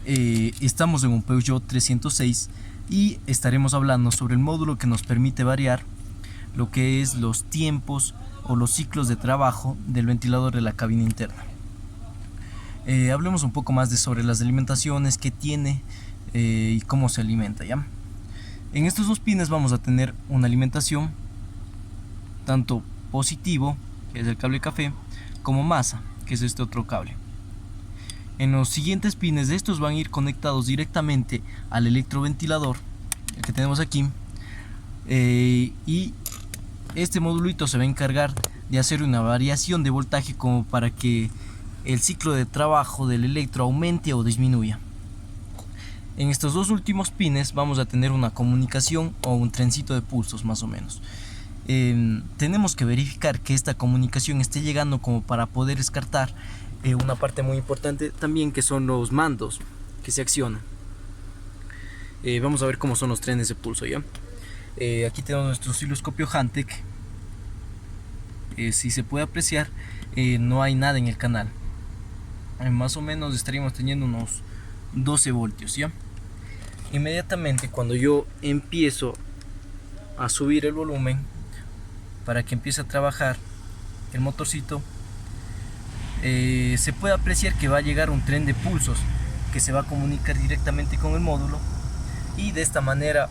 Estamos en un Peugeot 306 y estaremos hablando sobre el módulo que nos permite variar lo que es los tiempos o los ciclos de trabajo del ventilador de la cabina interna. Hablemos un poco más sobre las alimentaciones que tiene y cómo se alimenta, ¿ya? En estos dos pines vamos a tener una alimentación tanto positivo, que es el cable café, como masa, que es este otro cable. En los siguientes pines de estos van a ir conectados directamente al electroventilador, el que tenemos aquí, y este modulito se va a encargar de hacer una variación de voltaje como para que el ciclo de trabajo del electro aumente o disminuya. En estos dos últimos pines vamos a tener una comunicación o un trencito de pulsos más o menos. Tenemos que verificar que esta comunicación esté llegando como para poder descartar una parte muy importante también, que son los mandos que se accionan. Vamos a ver cómo son los trenes de pulso, ¿ya? Aquí tenemos nuestro osciloscopio Hantek. Si se puede apreciar, no hay nada en el canal. Más o menos estaríamos teniendo unos 12 voltios, ¿ya? Inmediatamente cuando yo empiezo a subir el volumen para que empiece a trabajar el motorcito, se puede apreciar que va a llegar un tren de pulsos que se va a comunicar directamente con el módulo, y de esta manera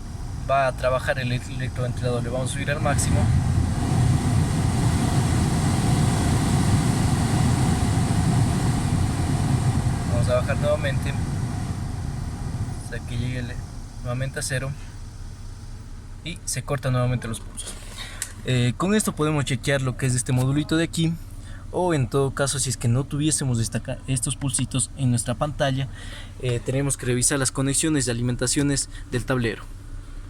va a trabajar el electroventilador. Le vamos a subir al máximo. Vamos a bajar nuevamente hasta que llegue nuevamente a 0 y se cortan nuevamente los pulsos. Con esto podemos chequear lo que es este modulito de aquí, o en todo caso, si es que no tuviésemos estos pulsitos en nuestra pantalla, tenemos que revisar las conexiones de alimentaciones del tablero.